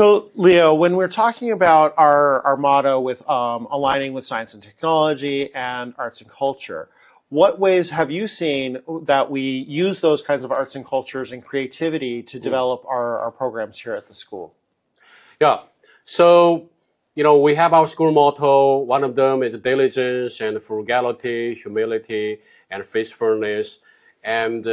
So, Leo, when we're talking about our motto with aligning with science and technology and arts and culture, what ways have you seen that we use those kinds of arts and cultures and creativity to develop our programs here at the school? Yeah. So, we have our school motto. One of them is diligence and frugality, humility, and faithfulness. And,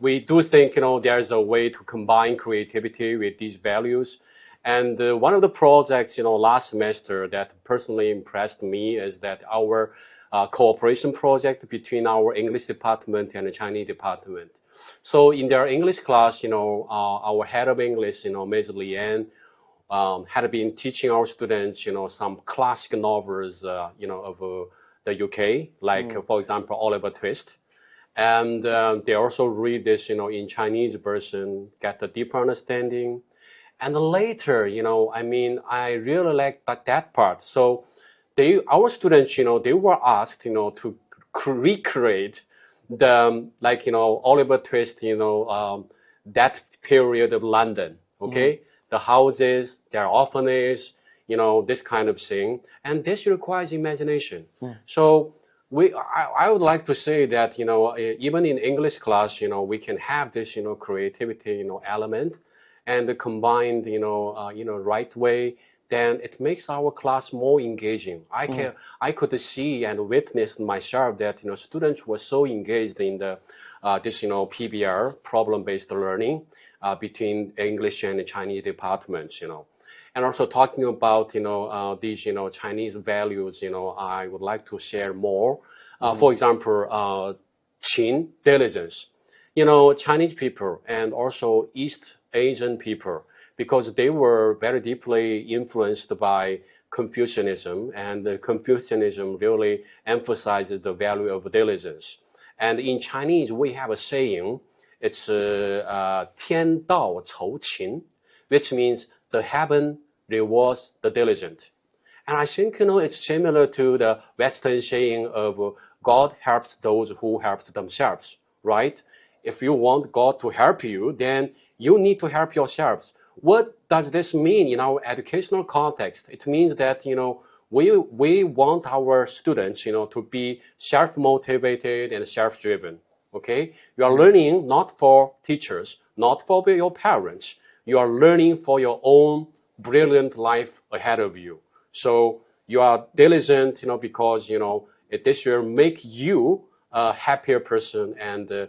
we do think, there's a way to combine creativity with these values. And one of the projects, last semester that personally impressed me is that our cooperation project between our English department and the Chinese department. So in their English class, our head of English, Ms. Lian, had been teaching our students, some classic novels, of the UK, like, for example, Oliver Twist. And they also read this, in Chinese version, get a deeper understanding. And later, I really like that part. So our students, they were asked, to recreate the, Oliver Twist, that period of London, okay? The houses, their orphanage, this kind of thing. And this requires imagination. So I would like to say that, even in English class, we can have this, creativity, element and combined, right way. Then it makes our class more engaging. I could see and witness myself that, students were so engaged in the, this, PBR, problem-based learning, between English and Chinese departments, And also talking about, these, Chinese values, I would like to share more. For example, Qin, diligence. Chinese people and also East Asian people, because they were very deeply influenced by Confucianism, and Confucianism really emphasizes the value of diligence. And in Chinese, we have a saying, it's 天道酬勤, which means the heaven rewards the diligent. And I think, it's similar to the Western saying of God helps those who help themselves, right? If you want God to help you, then you need to help yourselves. What does this mean in our educational context? It means that, we want our students, to be self-motivated and self-driven. Okay? You are learning not for teachers, not for your parents. You are learning for your own brilliant life ahead of you. So you are diligent, because, this will make you a happier person and,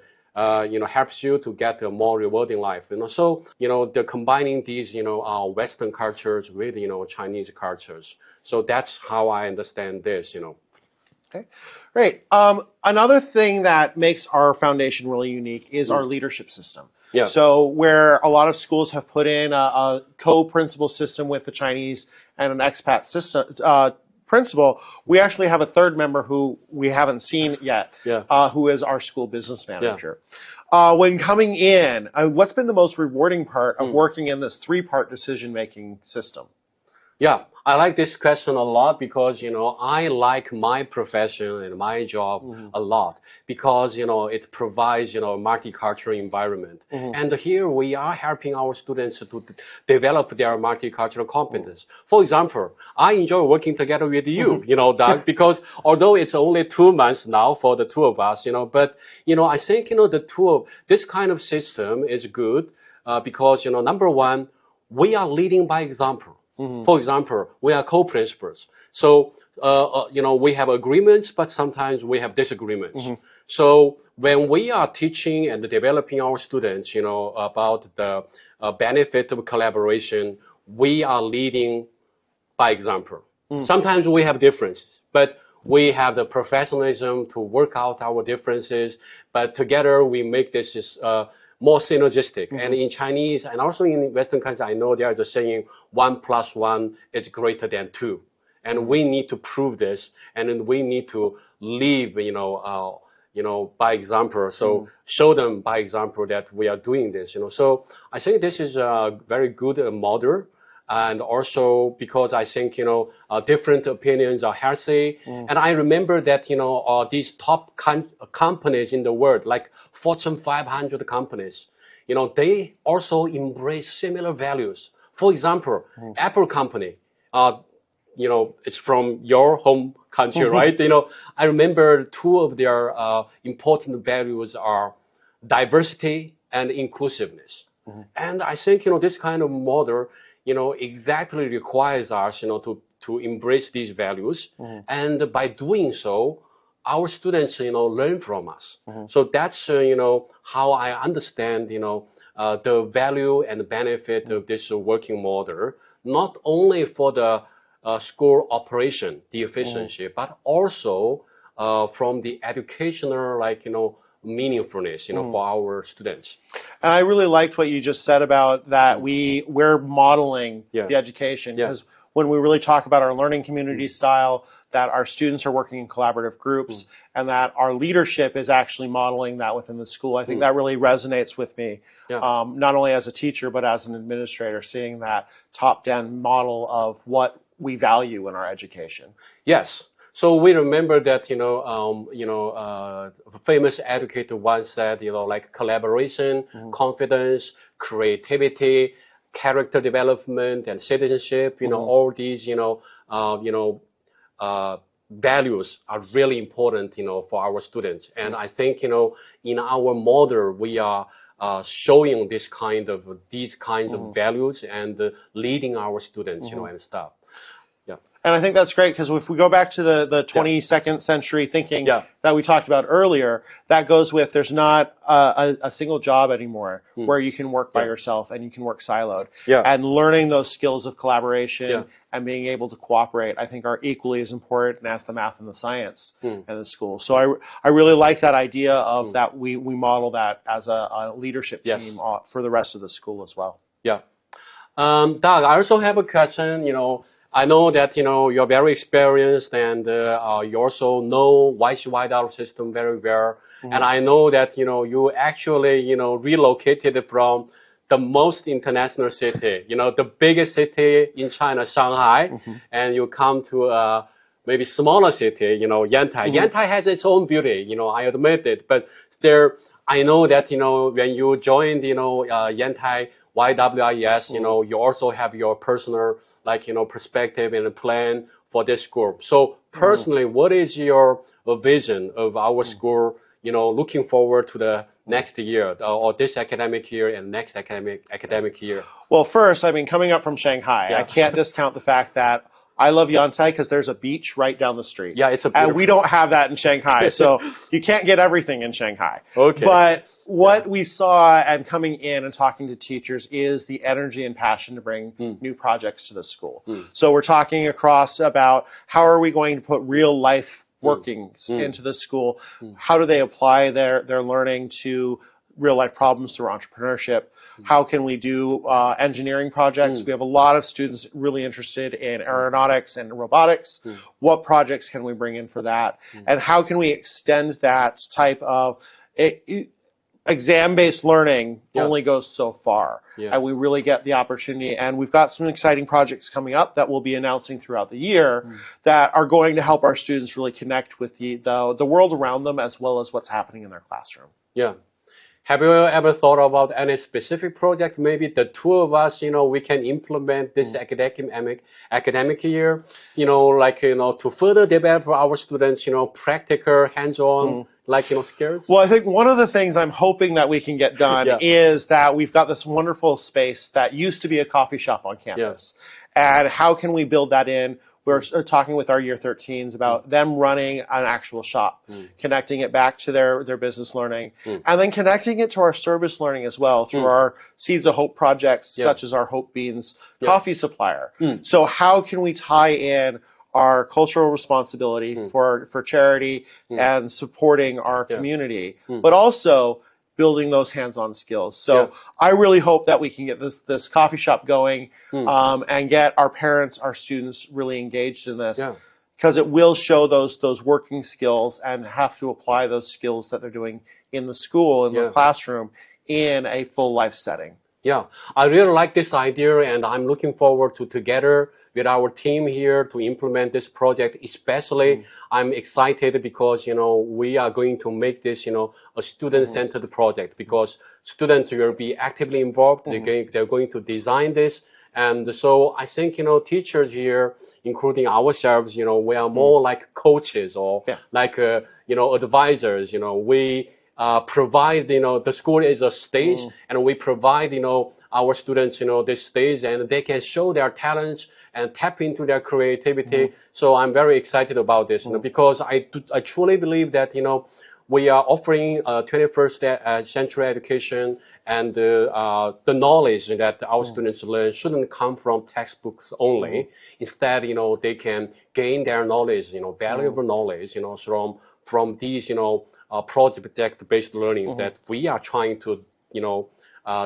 helps you to get a more rewarding life. So, the combining these, Western cultures with, Chinese cultures. So that's how I understand this, Okay, great. Another thing that makes our foundation really unique is our leadership system. Yeah. So where a lot of schools have put in a co-principal system with the Chinese and an expat system, principal, we actually have a third member who we haven't seen yet, who is our school business manager. When coming in, what's been the most rewarding part of working in this three-part decision-making system? Yeah, I like this question a lot because, I like my profession and my job a lot because, it provides, a multicultural environment. And here we are helping our students to develop their multicultural competence. For example, I enjoy working together with you, Doug, because although it's only 2 months now for the two of us, but, I think, this kind of system is good because, number one, we are leading by example. For example, we are co-principals. So, we have agreements, but sometimes we have disagreements. So when we are teaching and developing our students, about the benefit of collaboration, we are leading by example. Sometimes we have differences, but we have the professionalism to work out our differences, but together we make this more synergistic. And in Chinese and also in Western countries, I know there is a saying, 1 + 1 is greater than 2. And we need to prove this, and then we need to live, by example. So show them by example that we are doing this, So I think this is a very good model. And also because I think, different opinions are healthy. And I remember that, these top companies in the world, like Fortune 500 companies, they also embrace similar values. For example, Apple company, it's from your home country, right? I remember two of their important values are diversity and inclusiveness. And I think, this kind of model, exactly requires us, to embrace these values. And by doing so, our students, learn from us. So that's, how I understand, the value and the benefit of this working model, not only for the school operation, the efficiency, but also from the educational, meaningfulness, for our students. And I really liked what you just said about that we're modeling the education, because when we really talk about our learning community style, that our students are working in collaborative groups, and that our leadership is actually modeling that within the school. I think that really resonates with me, not only as a teacher, but as an administrator, seeing that top-down model of what we value in our education. Yes. So we remember that, a famous educator once said, collaboration, confidence, creativity, character development, and citizenship, all these, values are really important, for our students. And I think, in our model, we are showing these kinds of values and leading our students, and stuff. And I think that's great, because if we go back to the 22nd century thinking that we talked about earlier, that goes with there's not a single job anymore where you can work by yourself and you can work siloed. And learning those skills of collaboration and being able to cooperate, I think, are equally as important as the math and the science in the school. So I really like that idea of that we model that as a leadership team for the rest of the school as well. Yeah. Doug, I also have a question, I know that, you're very experienced, and you also know YC Whiteout system very well. And I know that, you actually, relocated from the most international city, the biggest city in China, Shanghai, and you come to maybe smaller city, Yantai. Yantai has its own beauty, I admit it, but there, I know that, when you joined, Yantai, YWIS, you also have your personal, perspective and plan for this group. So personally, what is your vision of our school, looking forward to the next year, or this academic year and next academic year? Well, first, coming up from Shanghai, I can't discount the fact that I love Yantai because there's a beach right down the street. Yeah, it's a beautiful. And we don't have that in Shanghai, so you can't get everything in Shanghai. Okay. But what we saw and coming in and talking to teachers is the energy and passion to bring new projects to the school. So we're talking across about how are we going to put real life workings into the school? How do they apply their learning to real life problems through entrepreneurship? How can we do engineering projects? We have a lot of students really interested in aeronautics and robotics. What projects can we bring in for that? And how can we extend that type of exam-based learning only goes so far. And we really get the opportunity. And we've got some exciting projects coming up that we'll be announcing throughout the year that are going to help our students really connect with the world around them as well as what's happening in their classroom. Yeah. Have you ever thought about any specific project? Maybe the two of us, we can implement this academic year, to further develop our students, practical, hands-on, skills? Well, I think one of the things I'm hoping that we can get done is that we've got this wonderful space that used to be a coffee shop on campus. And how can we build that in? We're talking with our year 13s about them running an actual shop, connecting it back to their business learning, and then connecting it to our service learning as well through our Seeds of Hope projects, such as our Hope Beans coffee supplier. So how can we tie in our cultural responsibility for charity and supporting our community, but also building those hands-on skills. So I really hope that we can get this coffee shop going and get our parents, our students really engaged in this, because it will show those working skills and have to apply those skills that they're doing in the school, in the classroom, in a full life setting. Yeah, I really like this idea, and I'm looking forward to together with our team here to implement this project. Especially, I'm excited because, we are going to make this, a student-centered project, because students will be actively involved. They're going to design this, And so I think, teachers here, including ourselves, we are more like coaches or like, advisors, we provide, the school is a stage and we provide, our students, this stage and they can show their talents and tap into their creativity. So I'm very excited about this because I truly believe that, we are offering 21st century education and the knowledge that our students learn shouldn't come from textbooks only. Instead, they can gain their knowledge, valuable knowledge, from these, project-based learning that we are trying to,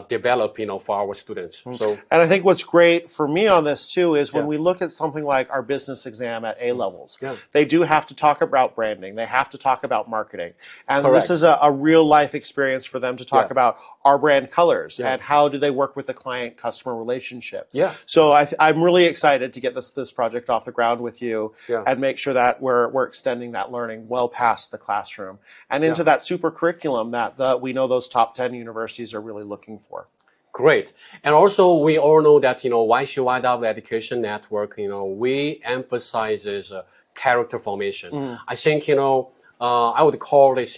develop, for our students. So, and I think what's great for me on this too is when we look at something like our business exam at A levels, they do have to talk about branding. They have to talk about marketing. And this is a real life experience for them to talk about our brand colors and how do they work with the client customer relationship. So I'm really excited to get this project off the ground with you and make sure that we're extending that learning well past the classroom and into that super curriculum that we know those top 10 universities are really looking for. Great. And also we all know that, YCYW Education Network, we emphasizes character formation. I think, I would call this,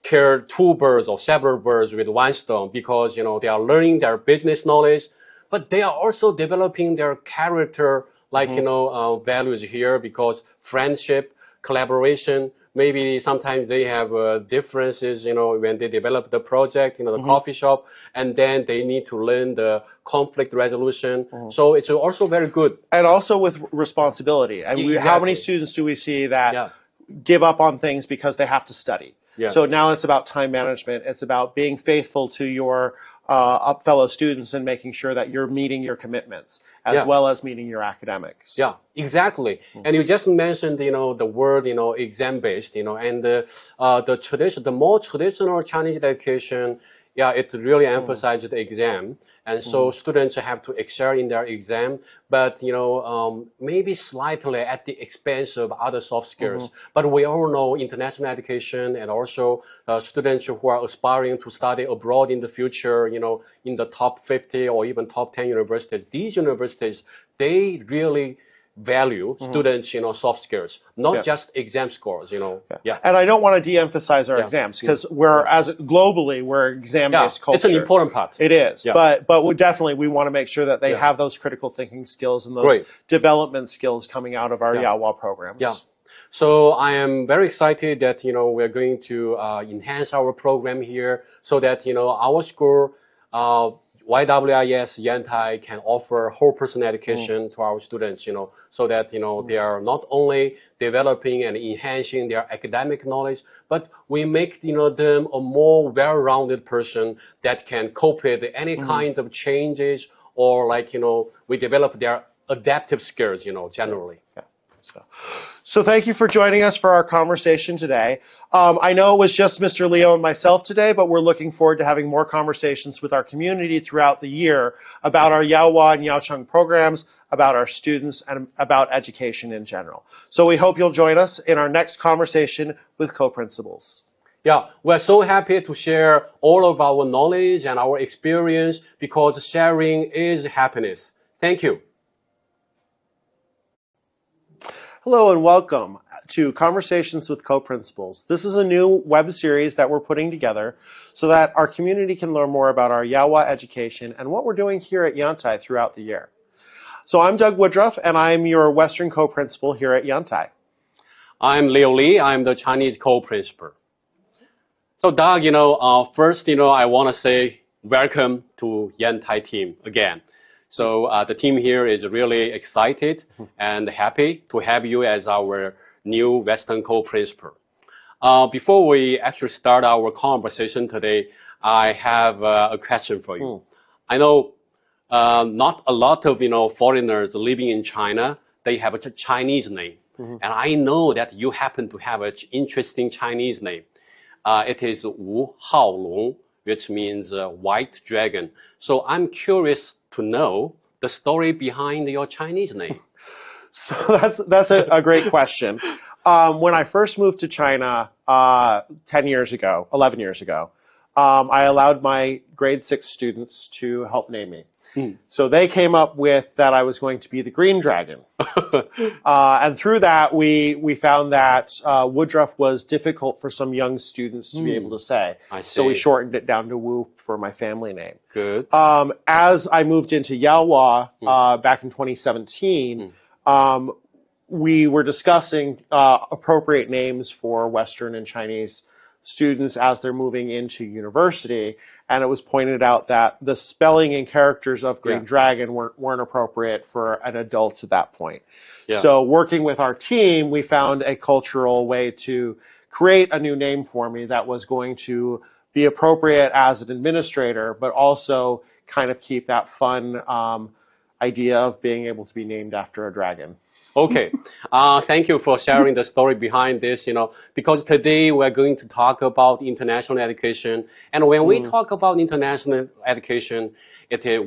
kill two birds or several birds with one stone because, they are learning their business knowledge, but they are also developing their character, like, values here because friendship, collaboration, maybe sometimes they have differences, when they develop the project, the coffee shop, and then they need to learn the conflict resolution. So it's also very good. And also with responsibility. And how many students do we see that give up on things because they have to study? So now it's about time management. It's about being faithful to your fellow students and making sure that you're meeting your commitments as well as meeting your academics. Yeah, exactly. And you just mentioned, the word, exam-based, and the more traditional Chinese education, it really emphasizes the exam. And so students have to excel in their exam, but, maybe slightly at the expense of other soft skills. But we all know international education and also students who are aspiring to study abroad in the future, in the top 50 or even top 10 universities, these universities, they really value students, soft skills, not just exam scores, And I don't want to de-emphasize our exams because globally we're exam-based culture. It's an important part. It is, but we want to make sure that they have those critical thinking skills and those development skills coming out of our Yawa programs. So I am very excited that, we're going to enhance our program here so that, our school, YWIS Yantai can offer whole person education to our students, so that, they are not only developing and enhancing their academic knowledge, but we make, them a more well-rounded person that can cope with any kind of changes or like, we develop their adaptive skills, generally. So thank you for joining us for our conversation today. I know it was just Mr. Leo and myself today, but we're looking forward to having more conversations with our community throughout the year about our Yaohua and Yaocheng programs, about our students, and about education in general. So we hope you'll join us in our next conversation with co-principals. Yeah, we're so happy to share all of our knowledge and our experience because sharing is happiness. Thank you. Hello and welcome to Conversations with Co-Principals. This is a new web series that we're putting together so that our community can learn more about our Yaohua education and what we're doing here at Yantai throughout the year. So I'm Doug Woodruff and I'm your Western Co-Principal here at Yantai. I'm Leo Lee. I'm the Chinese Co-Principal. So Doug, first, I want to say welcome to Yantai team again. So the team here is really excited and happy to have you as our new Western co-principal. Before we actually start our conversation today, I have a question for you. I know not a lot of foreigners living in China, they have a Chinese name. And I know that you happen to have an interesting Chinese name. It is Wu Haolong, which means white dragon. So I'm curious to know the story behind your Chinese name. So that's a great question. When I first moved to China 11 years ago, I allowed my grade 6 students to help name me. So they came up with that I was going to be the Green Dragon. And through that, we found that Woodruff was difficult for some young students to be able to say. I see. So we shortened it down to Wu for my family name. Good. As I moved into Yaowa back in 2017, we were discussing appropriate names for Western and Chinese students as they're moving into university, and it was pointed out that the spelling and characters of Green Dragon weren't appropriate for an adult at that point. So working with our team, we found a cultural way to create a new name for me that was going to be appropriate as an administrator, but also kind of keep that fun idea of being able to be named after a dragon. Okay, thank you for sharing the story behind this, because today we're going to talk about international education. And when we talk about international education,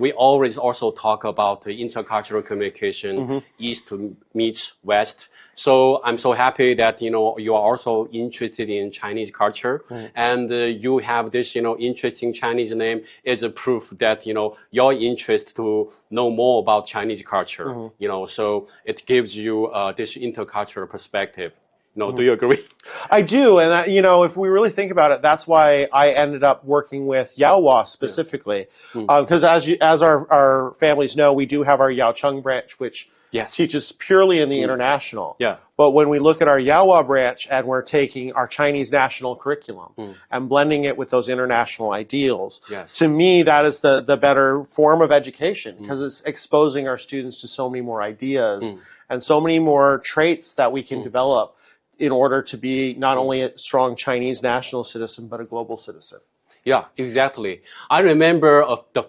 we always also talk about the intercultural communication, East meets West. So I'm so happy that, you are also interested in Chinese culture, and you have this, interesting Chinese name is a proof that, your interest to know more about Chinese culture, so it gives you this intercultural perspective. Do you agree? I do, and if we really think about it, that's why I ended up working with Yaowa specifically, because as our families know, we do have our Yaocheng branch, which teaches purely in the international. But when we look at our Yaowa branch and we're taking our Chinese national curriculum and blending it with those international ideals, to me that is the better form of education, because it's exposing our students to so many more ideas and so many more traits that we can develop in order to be not only a strong Chinese national citizen, but a global citizen. Yeah, exactly. I remember the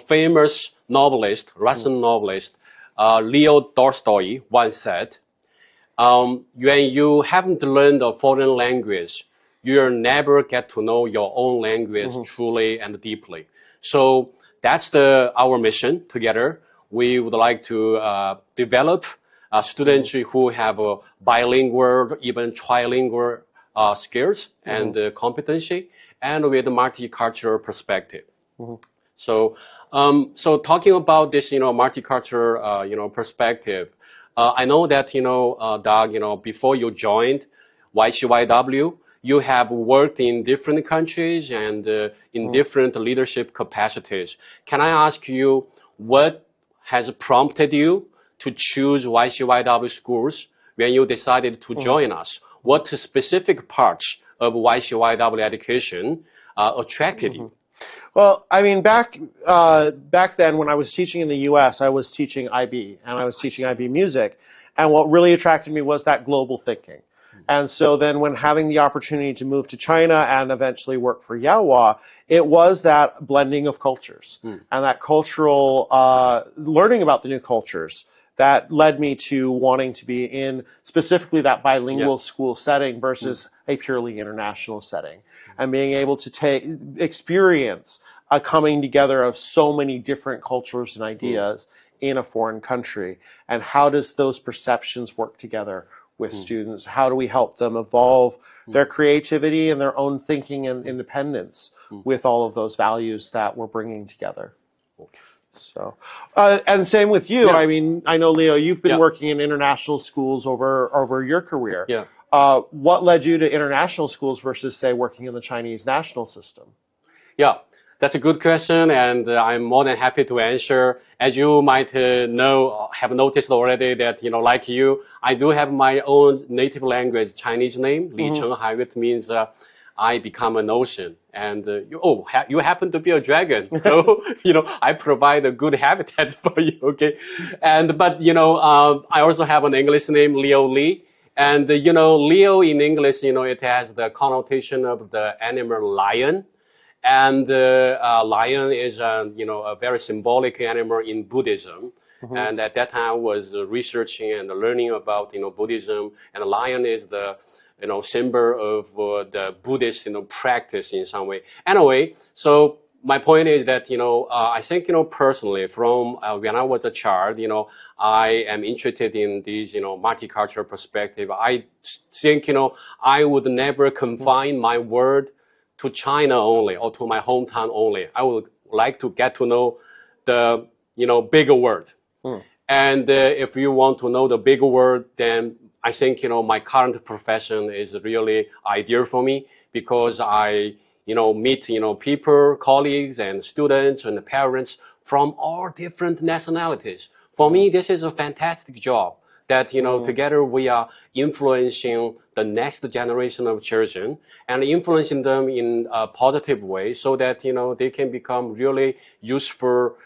famous novelist, Russian novelist, Leo Tolstoy once said, when you haven't learned a foreign language, you'll never get to know your own language truly and deeply. So that's our mission together. We would like to develop students who have bilingual, even trilingual skills and competency, and with a multicultural perspective. So, so talking about this, multicultural, perspective, I know that, Doug, before you joined YCYW, you have worked in different countries and in different leadership capacities. Can I ask you what has prompted you to choose YCYW schools when you decided to join us? What specific parts of YCYW education attracted you? Well, I mean, back then when I was teaching in the U.S., I was teaching IB, and I was teaching IB music, and what really attracted me was that global thinking. And so then when having the opportunity to move to China and eventually work for Yaowa, it was that blending of cultures and that cultural learning about the new cultures that led me to wanting to be in specifically that bilingual school setting versus a purely international setting, and being able to experience a coming together of so many different cultures and ideas in a foreign country, and how does those perceptions work together with students? How do we help them evolve their creativity and their own thinking and independence with all of those values that we're bringing together? So, and same with you. I mean, I know, Leo, you've been working in international schools over your career. What led you to international schools versus, say, working in the Chinese national system? Yeah, that's a good question, and I'm more than happy to answer. As you might have noticed already that, like you, I do have my own native language, Chinese name, Li Cheng Hai, which means I become an ocean. And you happen to be a dragon, so I provide a good habitat for you. Okay, but I also have an English name, Leo Lee, and Leo in English, it has the connotation of the animal lion, and lion is a very symbolic animal in Buddhism. And at that time I was researching and learning about Buddhism, and the lion is the symbol of the Buddhist, practice in some way. Anyway, so my point is that, I think, personally, from when I was a child, I am interested in this, multicultural perspective. I think, I would never confine my world to China only or to my hometown only. I would like to get to know the, bigger world. And if you want to know the bigger world, then I think, my current profession is really ideal for me because I, meet, people, colleagues and students and parents from all different nationalities. For me, this is a fantastic job that, together we are influencing the next generation of children and influencing them in a positive way so that, they can become really useful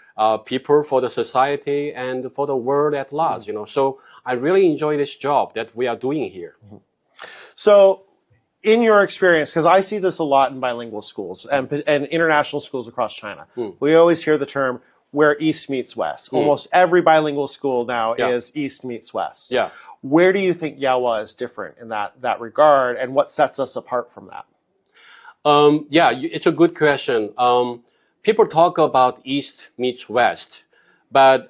people for the society and for the world at large, So I really enjoy this job that we are doing here. So in your experience, because I see this a lot in bilingual schools and international schools across China, we always hear the term where East meets West. Almost every bilingual school now is East meets West. Yeah. Where do you think Yawa is different in that regard, and what sets us apart from that? It's a good question. People talk about East meets West, but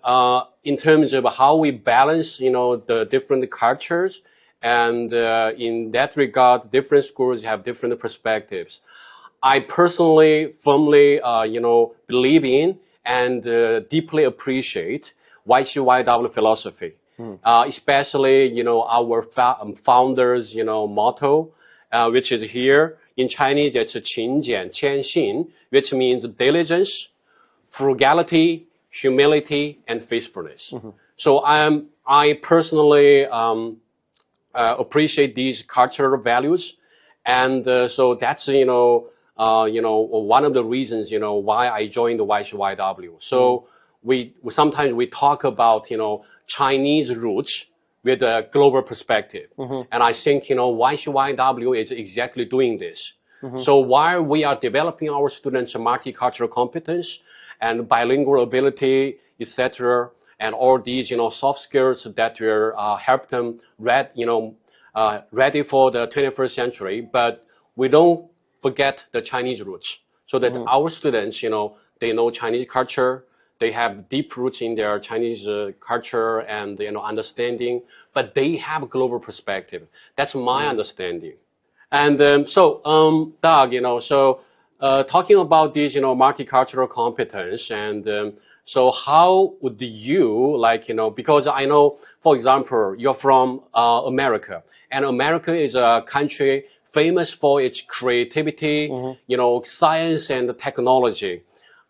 in terms of how we balance, the different cultures, and in that regard, different schools have different perspectives. I personally firmly, believe in and deeply appreciate YCYW philosophy, especially, our founders, motto, which is here. In Chinese, it's 勤俭谦信, which means diligence, frugality, humility, and faithfulness. So I personally appreciate these cultural values, and so that's one of the reasons why I joined the YCYW. So sometimes we talk about Chinese roots with a global perspective. And I think, YCYW is exactly doing this. So while we are developing our students' multicultural competence and bilingual ability, etc., and all these, soft skills that will help them ready for the 21st century, but we don't forget the Chinese roots. So that our students, they know Chinese culture, they have deep roots in their Chinese culture and understanding, but they have a global perspective. That's my understanding. And Doug, talking about this, multicultural competence, and so how would you because I know, for example, you're from America, and America is a country famous for its creativity, science and technology.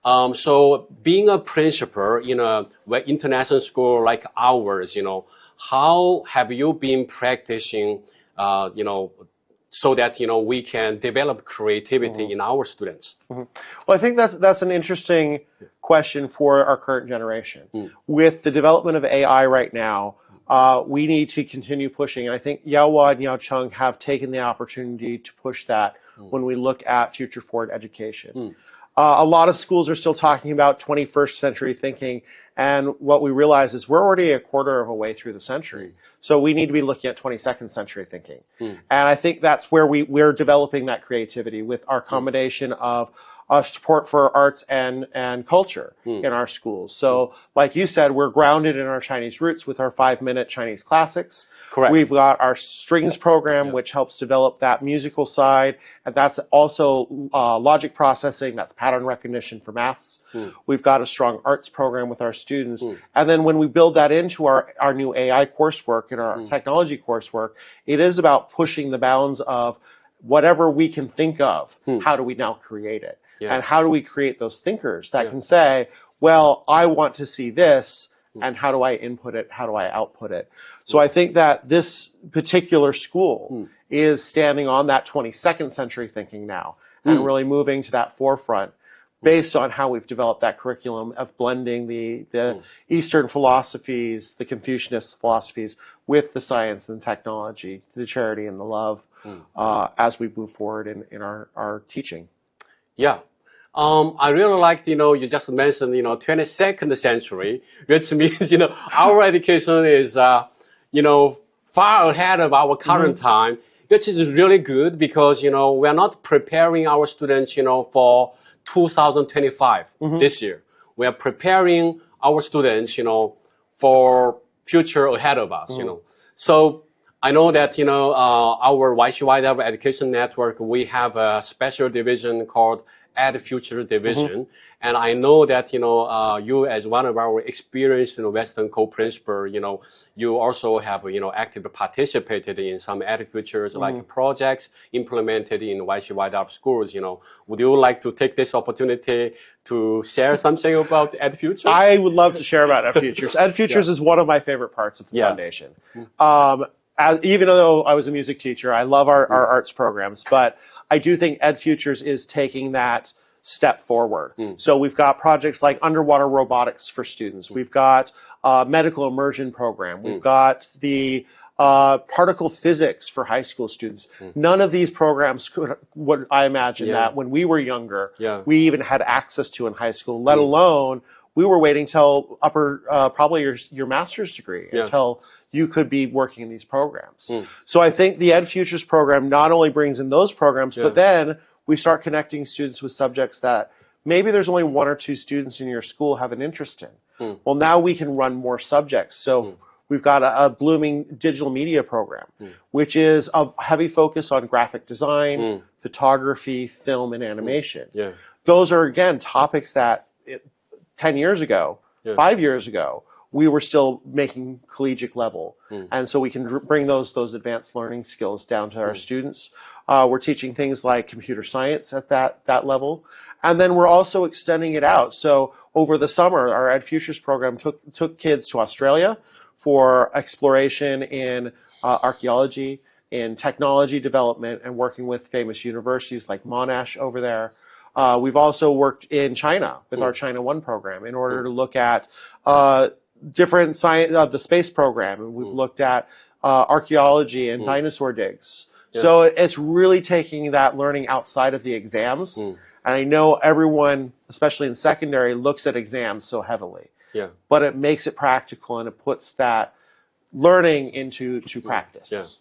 So being a principal in a international school like ours, how have you been practicing, so that, we can develop creativity in our students? Well, I think that's an interesting question for our current generation. With the development of AI right now, we need to continue pushing. And I think Yawa and Yaocheng have taken the opportunity to push that when we look at future forward education. A lot of schools are still talking about 21st century thinking, and what we realize is we're already a quarter of a way through the century. So we need to be looking at 22nd century thinking. And I think that's where we're developing that creativity with our combination of support for arts and culture in our schools. So like you said, we're grounded in our Chinese roots with our 5-minute Chinese classics. Correct. We've got our strings program, which helps develop that musical side. And that's also logic processing. That's pattern recognition for maths. We've got a strong arts program with our students. And then when we build that into our new AI coursework and our technology coursework, it is about pushing the bounds of whatever we can think of. How do we now create it? And how do we create those thinkers that can say, well, I want to see this, and how do I input it? How do I output it? So I think that this particular school is standing on that 22nd century thinking now and really moving to that forefront based on how we've developed that curriculum of blending the Eastern philosophies, the Confucianist philosophies with the science and technology, the charity and the love as we move forward in our teaching. Yeah. I really liked, you just mentioned, 22nd century, which means, our education is, far ahead of our current time, which is really good because, we're not preparing our students, for 2025 this year. We are preparing our students, for future ahead of us, So I know that, our YCYW Education Network, we have a special division called Ed Future Division. And I know that, you as one of our experienced, Western co-principal, you also have, actively participated in some Ed Futures like projects implemented in YCYW schools, Would you like to take this opportunity to share something about Ed Futures? I would love to share about Ed Futures. Ed Futures is one of my favorite parts of the foundation. Even though I was a music teacher, I love our arts programs, but I do think Ed Futures is taking that step forward. So we've got projects like underwater robotics for students. We've got a medical immersion program. We've got the particle physics for high school students. None of these programs would I imagine that when we were younger, we even had access to in high school, let alone we were waiting till probably your master's degree until you could be working in these programs. So I think the Ed Futures program not only brings in those programs, but then we start connecting students with subjects that maybe there's only one or two students in your school have an interest in. Well, now we can run more subjects. So we've got a blooming digital media program, which is a heavy focus on graphic design, photography, film, and animation. Those are, again, topics that 10 years ago, 5 years ago, we were still making collegiate level. And so we can bring those advanced learning skills down to our students. We're teaching things like computer science at that level. And then we're also extending it out. So over the summer, our Ed Futures program took kids to Australia for exploration in archaeology, in technology development, and working with famous universities like Monash over there. We've also worked in China with our China One program in order to look at different science, the space program, and we've looked at archaeology and dinosaur digs. So it's really taking that learning outside of the exams. And I know everyone, especially in secondary, looks at exams so heavily. But it makes it practical and it puts that learning into practice.